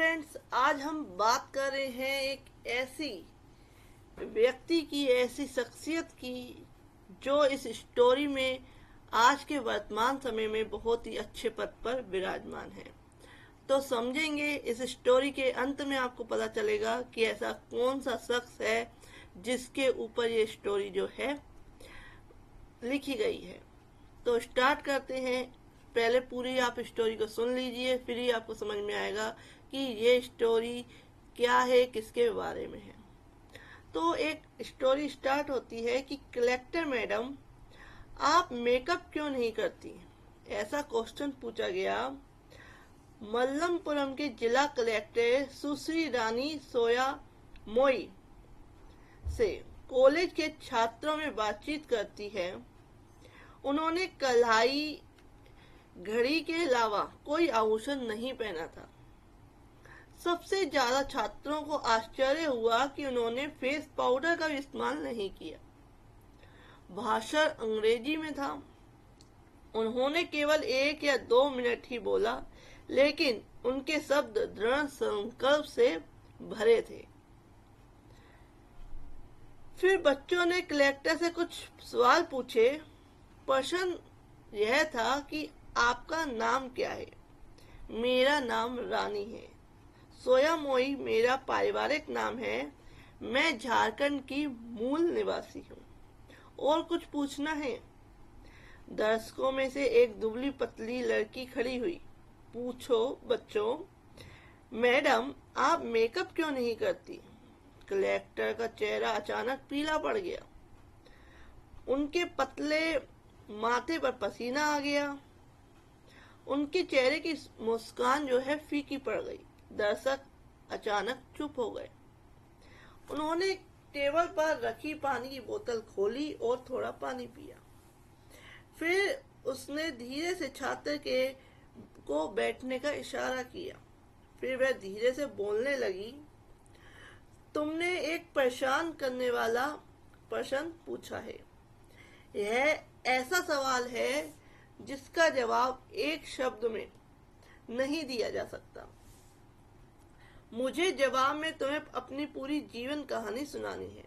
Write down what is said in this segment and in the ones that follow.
Friends, आज हम बात कर रहे हैं एक ऐसी व्यक्ति की, ऐसी शख्सियत की जो इस स्टोरी में आज के वर्तमान समय में बहुत ही अच्छे पद पर विराजमान है। तो समझेंगे, इस स्टोरी के अंत में आपको पता चलेगा कि ऐसा कौन सा शख्स है जिसके ऊपर ये स्टोरी जो है लिखी गई है। तो स्टार्ट करते हैं। पहले पूरी आप स्टोरी को सुन लीजिए, फिर ही आपको समझ में आएगा कि ये स्टोरी क्या है, किसके बारे में है। तो एक स्टोरी स्टार्ट होती है कि कलेक्टर मैडम, आप मेकअप क्यों नहीं करती, ऐसा क्वेश्चन पूछा गया मल्लमपुरम के जिला कलेक्टर सुश्री रानी सोया मोई से। कॉलेज के छात्रों में बातचीत करती है। उन्होंने कढ़ाई घड़ी के अलावा कोई आभूषण नहीं पहना था। सबसे ज्यादा छात्रों को आश्चर्य हुआ कि उन्होंने फेस पाउडर का इस्तेमाल नहीं किया। भाषण अंग्रेजी में था। उन्होंने केवल 1 या 2 मिनट ही बोला, लेकिन उनके शब्द दृढ़ संकल्प से भरे थे। फिर बच्चों ने कलेक्टर से कुछ सवाल पूछे। प्रश्न यह था कि आपका नाम क्या है। मेरा नाम रानी है। सोया मोई मेरा पारिवारिक नाम है। मैं झारखंड की मूल निवासी हूँ। और कुछ पूछना है? दर्शकों में से एक दुबली पतली लड़की खड़ी हुई। पूछो बच्चों। मैडम, आप मेकअप क्यों नहीं करती? कलेक्टर का चेहरा अचानक पीला पड़ गया। उनके पतले माथे पर पसीना आ गया। उनके चेहरे की मुस्कान जो है फीकी पड़ गई। दर्शक अचानक चुप हो गए। उन्होंने टेबल पर रखी पानी की बोतल खोली और थोड़ा पानी पिया। फिर उसने धीरे से छात्र के को बैठने का इशारा किया। फिर वह धीरे से बोलने लगी। तुमने एक परेशान करने वाला प्रश्न पूछा है। यह ऐसा सवाल है जिसका जवाब एक शब्द में नहीं दिया जा सकता। मुझे जवाब में तुम्हें अपनी पूरी जीवन कहानी सुनानी है।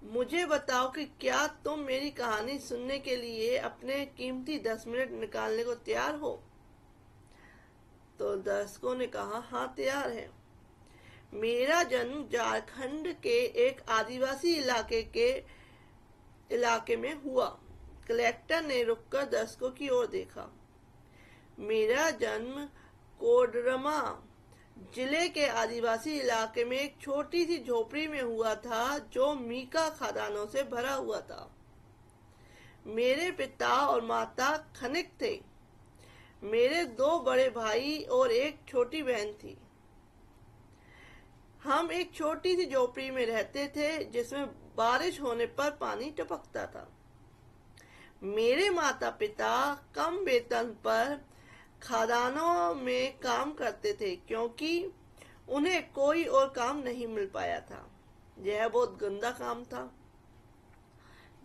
मुझे बताओ कि क्या तुम मेरी कहानी सुनने के लिए अपने कीमती 10 मिनट निकालने को तैयार हो? तो दर्शकों ने कहा, हाँ, तैयार है। मेरा जन्म झारखंड के एक आदिवासी इलाके में हुआ। कलेक्टर ने रुककर दर्शकों की ओर देखा। मेरा जन्म कोडरमा जिले के आदिवासी इलाके में एक छोटी सी झोपड़ी में हुआ था जो मीका खदानों से भरा हुआ था। मेरे पिता और माता खनिक थे। मेरे 2 बड़े भाई और एक छोटी बहन थी। हम एक छोटी सी झोपड़ी में रहते थे जिसमें बारिश होने पर पानी टपकता था। मेरे माता पिता कम वेतन पर खदानों में काम करते थे क्योंकि उन्हें कोई और काम नहीं मिल पाया था। यह बहुत गंदा काम था।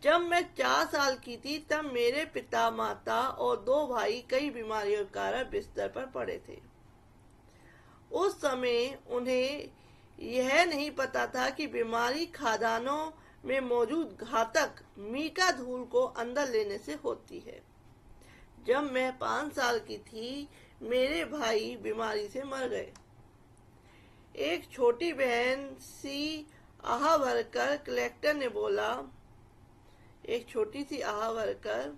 जब मैं 4 साल की थी तब मेरे पिता, माता और 2 भाई कई बीमारियों के कारण बिस्तर पर पड़े थे। उस समय उन्हें यह नहीं पता था कि बीमारी खदानों में मौजूद घातक मीका धूल को अंदर लेने से होती है। जब मैं 5 साल की थी, मेरे भाई बीमारी से मर गए। एक छोटी बहन सी आह भरकर कलेक्टर ने बोला। एक छोटी सी आह भरकर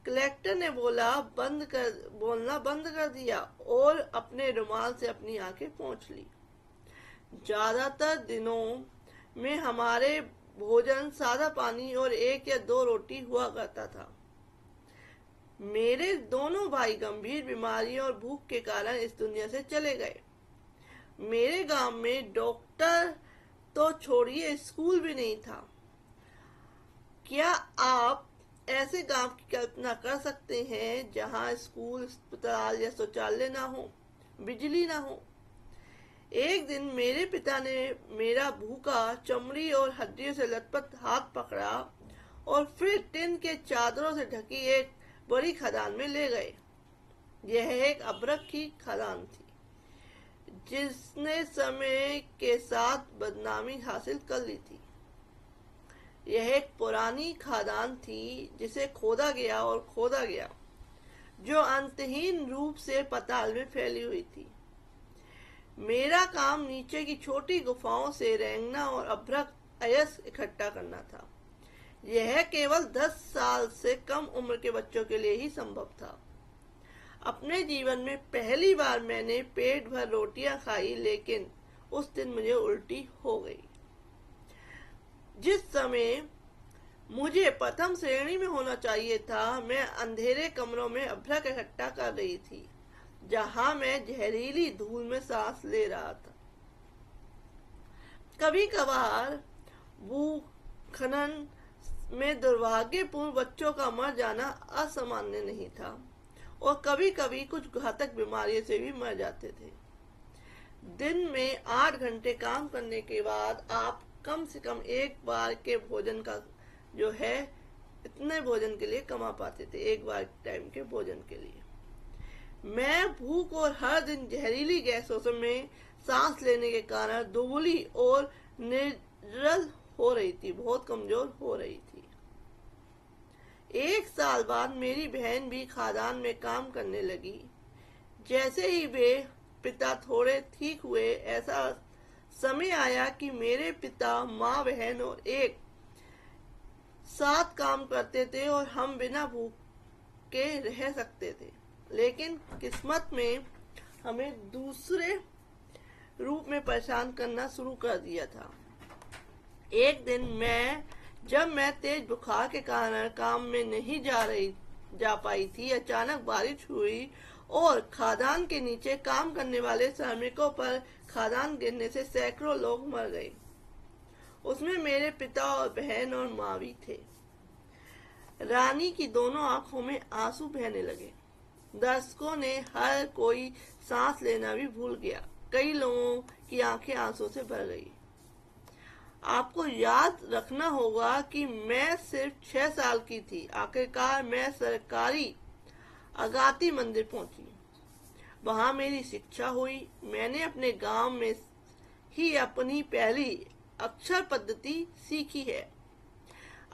कलेक्टर ने बोलना बंद कर दिया और अपने रुमाल से अपनी आंखें पोंछ ली। ज्यादातर दिनों में हमारे भोजन सादा पानी और 1 या 2 रोटी हुआ करता था। मेरे दोनों भाई गंभीर बीमारियों और भूख के कारण इस दुनिया से चले गए। मेरे गांव में डॉक्टर तो छोड़िए, स्कूल भी नहीं था। क्या आप ऐसे गांव की कल्पना कर सकते हैं जहां स्कूल, अस्पताल या शौचालय ना हो, बिजली ना हो? एक दिन मेरे पिता ने मेरा भूखा, चमड़ी और हड्डियों से लथपथ हाथ पकड़ा और फिर टिन के चादरों से ढकी एक बड़ी खदान में ले गए। यह एक अबरख की खदान थी। जिसने समय के साथ बदनामी हासिल कर ली थी। यह एक पुरानी खदान थी जिसे खोदा गया और खोदा गया, जो अंतहीन रूप से पाताल में फैली हुई थी। मेरा काम नीचे की छोटी गुफाओं से रेंगना और अभ्रक अयस इकट्ठा करना था। यह केवल 10 साल से कम उम्र के बच्चों के लिए ही संभव था। अपने जीवन में पहली बार मैंने पेट भर रोटियां खाई, लेकिन उस दिन मुझे उल्टी हो गई। जिस समय मुझे प्रथम श्रेणी में होना चाहिए था, मैं अंधेरे कमरों में अभ्रक इकट्ठा कर रही थी, जहां मैं जहरीली धूल में सांस ले रहा था। कभी कभार भूखनन में दुर्भाग्यपूर्ण बच्चों का मर जाना असामान्य नहीं था, और कभी कभी कुछ घातक बीमारियों से भी मर जाते थे। दिन में 8 घंटे काम करने के बाद आप कम से कम एक बार के भोजन का जो है इतने भोजन के लिए कमा पाते थे, एक बार टाइम के भोजन के लिए। मैं भूख और हर दिन जहरीली गैसों में सांस लेने के कारण दुबली और निर्जल हो रही थी, बहुत कमजोर हो रही थी। 1 साल बाद मेरी बहन भी खदान में काम करने लगी। जैसे ही वे पिता थोड़े ठीक हुए, ऐसा समय आया कि मेरे पिता, माँ, बहन और एक साथ काम करते थे और हम बिना भूख के रह सकते थे। लेकिन किस्मत में हमें दूसरे रूप में परेशान करना शुरू कर दिया था। एक दिन जब मैं तेज बुखार के कारण काम में नहीं जा पाई थी, अचानक बारिश हुई और खदान के नीचे काम करने वाले श्रमिकों पर खदान गिरने से सैकड़ों लोग मर गए। उसमें मेरे पिता और बहन और माँ भी थे। रानी की दोनों आंखों में आंसू बहने लगे। दर्शकों ने हर कोई सांस लेना भी भूल गया। कई लोगों की आंखें आंसू से भर गई। आपको याद रखना होगा कि मैं सिर्फ 6 साल की थी। आखिरकार मैं सरकारी अगाती मंदिर पहुंची। वहां मेरी शिक्षा हुई। मैंने अपने गांव में ही अपनी पहली अक्षर पद्धति सीखी है।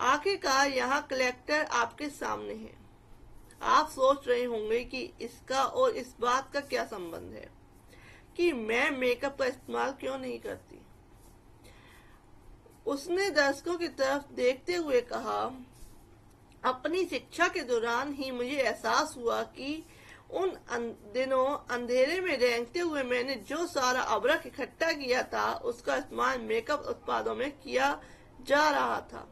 आखिरकार यहाँ कलेक्टर आपके सामने है। आप सोच रहे होंगे कि इसका और इस बात का क्या संबंध है कि मैं मेकअप का इस्तेमाल क्यों नहीं करती। उसने दर्शकों की तरफ देखते हुए कहा, अपनी शिक्षा के दौरान ही मुझे एहसास हुआ कि उन दिनों अंधेरे में रेंगते हुए मैंने जो सारा अभ्रक इकट्ठा किया था, उसका इस्तेमाल मेकअप उत्पादों में किया जा रहा था।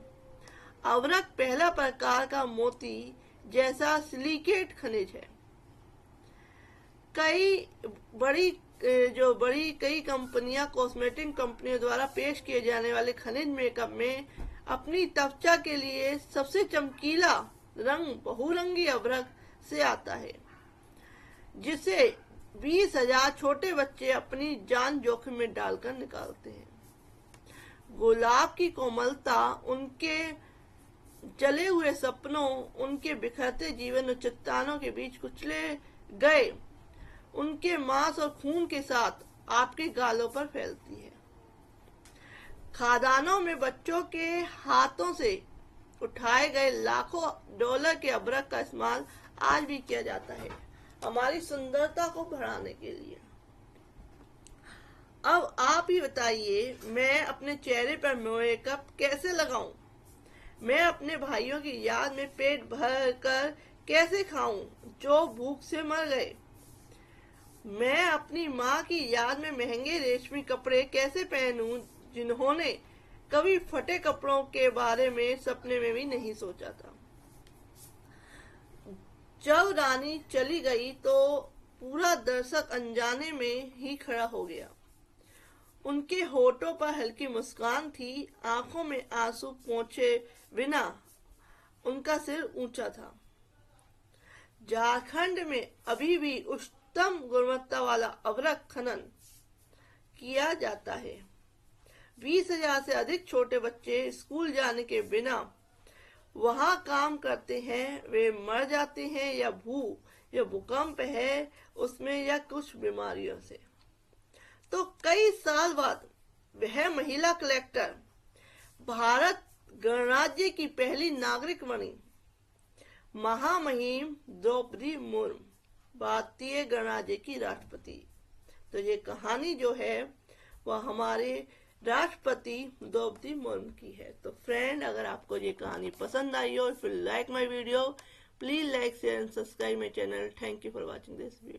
अभ्रक पहला प्रकार का मोती जैसा सिलिकेट खनिज है। कई कंपनियां कॉस्मेटिक कंपनियों द्वारा पेश किए जाने वाले खनिज मेकअप में अपनी त्वचा के लिए सबसे चमकीला रंग बहुरंगी अभ्रक से आता है, जिसे 20,000 छोटे बच्चे अपनी जान जोखिम में डालकर निकालते हैं। गुलाब की कोमलता, उनके जले हुए सपनों, उनके बिखरते जीवन और चट्टानों के बीच कुचले गए उनके मांस और खून के साथ आपके गालों पर फैलती है। खदानों में बच्चों के हाथों से उठाए गए लाखों डॉलर के अभ्रक का इस्तेमाल आज भी किया जाता है, हमारी सुंदरता को बढ़ाने के लिए। अब आप ही बताइए, मैं अपने चेहरे पर मेकअप कैसे लगाऊं? मैं अपने भाइयों की याद में पेट भर कर कैसे खाऊं जो भूख से मर गए? मैं अपनी माँ की याद में महंगे रेशमी कपड़े कैसे पहनूं जिन्होंने कभी फटे कपड़ों के बारे में सपने में भी नहीं सोचा था। जब रानी चली गई तो पूरा दर्शक अनजाने में ही खड़ा हो गया। उनके होठों पर हल्की मुस्कान थी, आंखों में आंसू पोंछे बिना उनका सिर ऊंचा था। झारखंड में अभी भी उत्तम गुणवत्ता वाला अभ्रक खनन किया जाता है। 20,000 से अधिक छोटे बच्चे स्कूल जाने के बिना वहां काम करते हैं। वे मर जाते हैं या भूख या भूकंप है उसमें या कुछ बीमारियों से। तो कई साल बाद वह महिला कलेक्टर भारत गणराज्य की पहली नागरिक बनी। महामहिम द्रौपदी मुर्मू भारतीय गणराज्य की राष्ट्रपति। तो ये कहानी जो है वह हमारे राष्ट्रपति द्रौपदी मुर्मू की है। तो फ्रेंड, अगर आपको ये कहानी पसंद आई हो, if you like my video, please like share and subscribe my channel. Thank you for watching this video.